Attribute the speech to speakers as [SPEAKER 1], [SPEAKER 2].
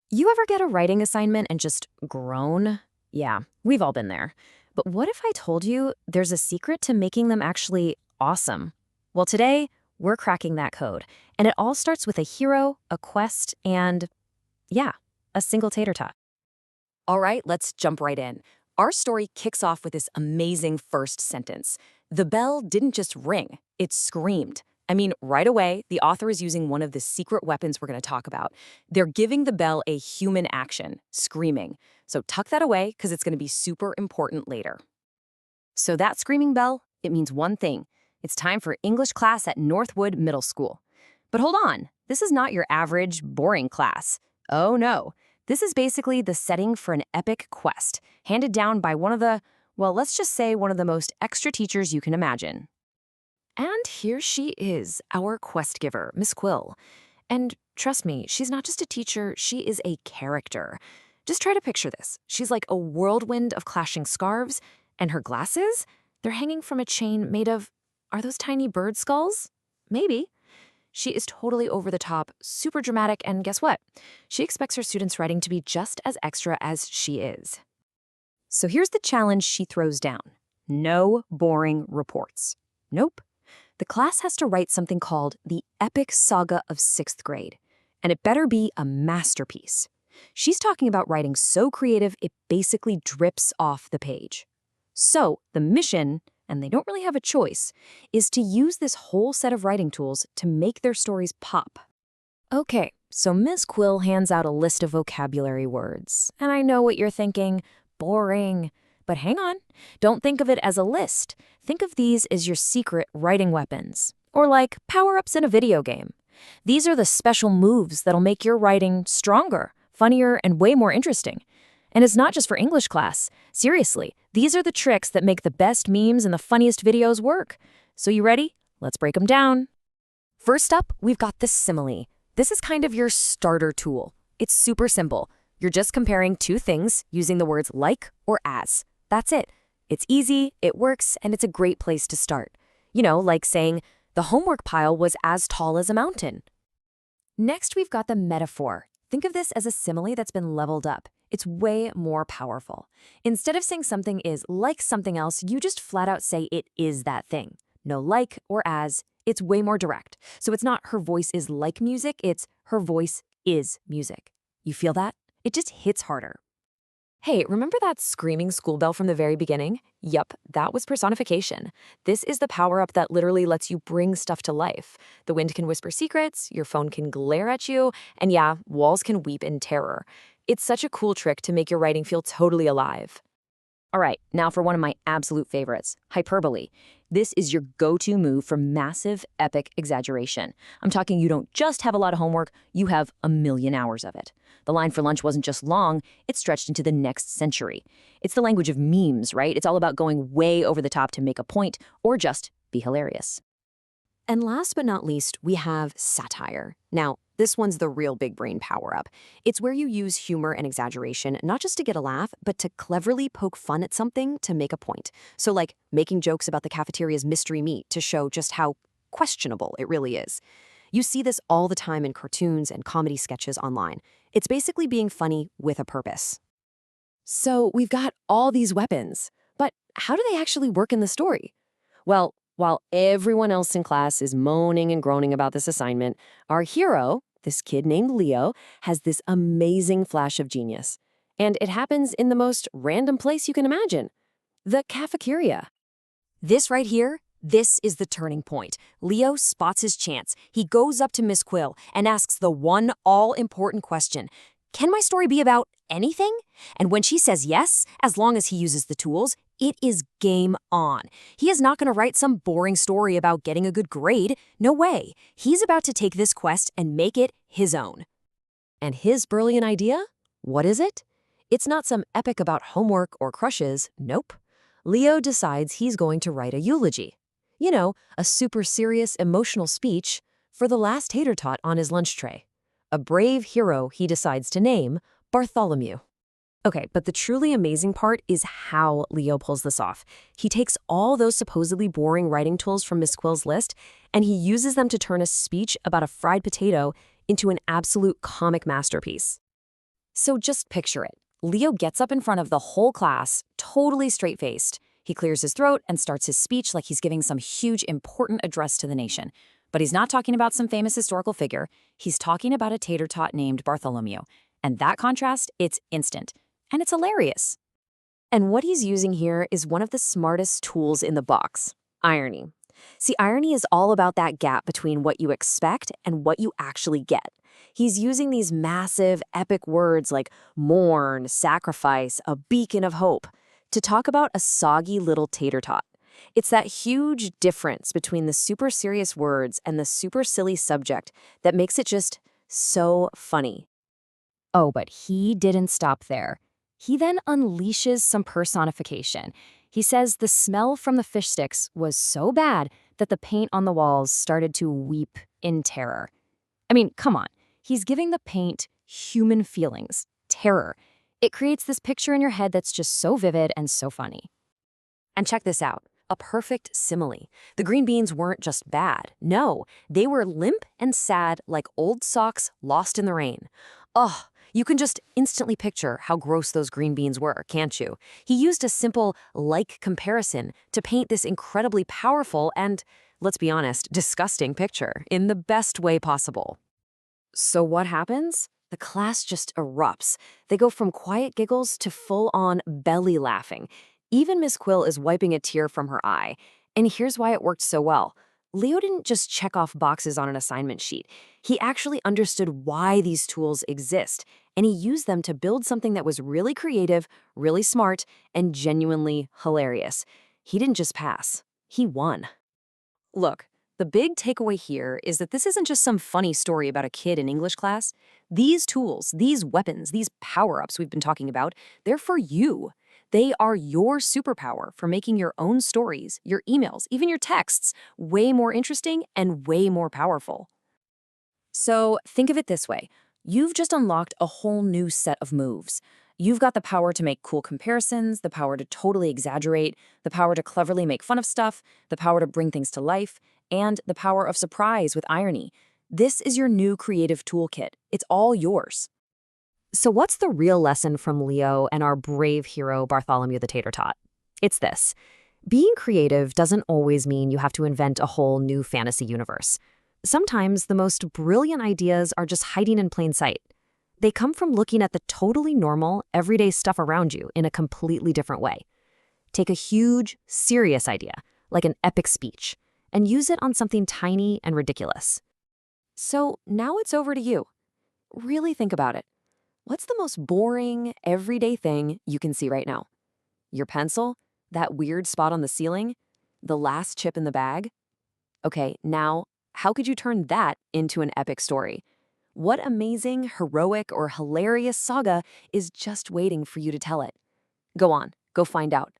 [SPEAKER 1] You ever get a writing assignment and just groan? Yeah, we've all been there. But what if I told you there's a secret to making them actually awesome? Well, today, we're cracking that code. And it all starts with a hero, a quest, and yeah, a single tater tot.
[SPEAKER 2] All right, let's jump right in. Our story kicks off with this amazing first sentence. The bell didn't just ring, it screamed. I mean, right away, the author is using one of the secret weapons we're going to talk about. They're giving the bell a human action, screaming. So tuck that away because it's going to be super important later. So that screaming bell, it means one thing. It's time for English class at Northwood Middle School. But hold on, this is not your average, boring class. Oh no. This is basically the setting for an epic quest, handed down by one of the, well, let's just say one of the most extra teachers you can imagine. And here she is, our quest giver, Miss Quill. And trust me, she's not just a teacher, she is a character. Just try to picture this. She's like a whirlwind of clashing scarves, and her glasses, they're hanging from a chain made of, are those tiny bird skulls? Maybe. She is totally over the top, super dramatic, and guess what? She expects her students' writing to be just as extra as she is. So here's the challenge she throws down. No boring reports. Nope. The class has to write something called the epic saga of 6th grade, and it better be a masterpiece. She's talking about writing so creative it basically drips off the page. So the mission, and they don't really have a choice, is to use this whole set of writing tools to make their stories pop. Okay, so Miss Quill hands out a list of vocabulary words, and I know what you're thinking, boring. But hang on, don't think of it as a list. Think of these as your secret writing weapons, or like power-ups in a video game. These are the special moves that'll make your writing stronger, funnier, and way more interesting. And it's not just for English class. Seriously, these are the tricks that make the best memes and the funniest videos work. So you ready? Let's break them down. First up, we've got the simile. This is kind of your starter tool. It's super simple. You're just comparing two things using the words like or as. That's it. It's easy, it works, and it's a great place to start. You know, like saying, the homework pile was as tall as a mountain. Next, we've got the metaphor. Think of this as a simile that's been leveled up. It's way more powerful. Instead of saying something is like something else, you just flat out say it is that thing. No like or as. It's way more direct. So it's not her voice is like music, it's her voice is music. You feel that? It just hits harder. Hey, remember that screaming school bell from the very beginning? Yup, that was personification. This is the power-up that literally lets you bring stuff to life. The wind can whisper secrets, your phone can glare at you, and yeah, walls can weep in terror. It's such a cool trick to make your writing feel totally alive. All right, now for one of my absolute favorites, hyperbole. This is your go-to move for massive, epic exaggeration. I'm talking you don't just have a lot of homework, you have a million hours of it. The line for lunch wasn't just long, it stretched into the next century. It's the language of memes, right? It's all about going way over the top to make a point or just be hilarious. And last but not least, we have satire. Now, this one's the real big brain power-up. It's where you use humor and exaggeration not just to get a laugh, but to cleverly poke fun at something to make a point. So like making jokes about the cafeteria's mystery meat to show just how questionable it really is. You see this all the time in cartoons and comedy sketches online. It's basically being funny with a purpose. So we've got all these weapons, but how do they actually work in the story? Well, while everyone else in class is moaning and groaning about this assignment, our hero, this kid named Leo, has this amazing flash of genius. And it happens in the most random place you can imagine, the cafeteria. This right here, this is the turning point. Leo spots his chance. He goes up to Miss Quill and asks the one all-important question. Can my story be about anything? And when she says yes, as long as he uses the tools, it is game on. He is not going to write some boring story about getting a good grade. No way. He's about to take this quest and make it his own. And his brilliant idea? What is it? It's not some epic about homework or crushes. Nope. Leo decides he's going to write a eulogy. You know, a super serious, emotional speech for the last tater tot on his lunch tray. A brave hero he decides to name Bartholomew. Okay, but the truly amazing part is how Leo pulls this off. He takes all those supposedly boring writing tools from Miss Quill's list, and he uses them to turn a speech about a fried potato into an absolute comic masterpiece. So just picture it. Leo gets up in front of the whole class, totally straight-faced. He clears his throat and starts his speech like he's giving some huge, important address to the nation. But he's not talking about some famous historical figure. He's talking about a tater tot named Bartholomew. And that contrast, it's instant. And it's hilarious. And what he's using here is one of the smartest tools in the box, irony. See, irony is all about that gap between what you expect and what you actually get. He's using these massive, epic words like mourn, sacrifice, a beacon of hope, to talk about a soggy little tater tot. It's that huge difference between the super serious words and the super silly subject that makes it just so funny. Oh, but he didn't stop there. He then unleashes some personification. He says the smell from the fish sticks was so bad that the paint on the walls started to weep in terror. I mean, come on. He's giving the paint human feelings, terror. It creates this picture in your head that's just so vivid and so funny. And check this out. A perfect simile. The green beans weren't just bad. No, they were limp and sad like old socks lost in the rain. Ugh. You can just instantly picture how gross those green beans were, can't you? He used a simple like comparison to paint this incredibly powerful and, let's be honest, disgusting picture in the best way possible. So what happens? The class just erupts. They go from quiet giggles to full-on belly laughing. Even Miss Quill is wiping a tear from her eye. And here's why it worked so well. Leo didn't just check off boxes on an assignment sheet. He actually understood why these tools exist, and he used them to build something that was really creative, really smart, and genuinely hilarious. He didn't just pass. He won. Look, the big takeaway here is that this isn't just some funny story about a kid in English class. These tools, these weapons, these power-ups we've been talking about, they're for you. They are your superpower for making your own stories, your emails, even your texts, way more interesting and way more powerful. So think of it this way. You've just unlocked a whole new set of moves. You've got the power to make cool comparisons, the power to totally exaggerate, the power to cleverly make fun of stuff, the power to bring things to life, and the power of surprise with irony. This is your new creative toolkit. It's all yours. So what's the real lesson from Leo and our brave hero Bartholomew the Tater Tot? It's this. Being creative doesn't always mean you have to invent a whole new fantasy universe. Sometimes the most brilliant ideas are just hiding in plain sight. They come from looking at the totally normal, everyday stuff around you in a completely different way. Take a huge, serious idea, like an epic speech, and use it on something tiny and ridiculous. So now it's over to you. Really think about it. What's the most boring, everyday thing you can see right now? Your pencil? That weird spot on the ceiling? The last chip in the bag? Okay, now, how could you turn that into an epic story? What amazing, heroic, or hilarious saga is just waiting for you to tell it? Go on, go find out.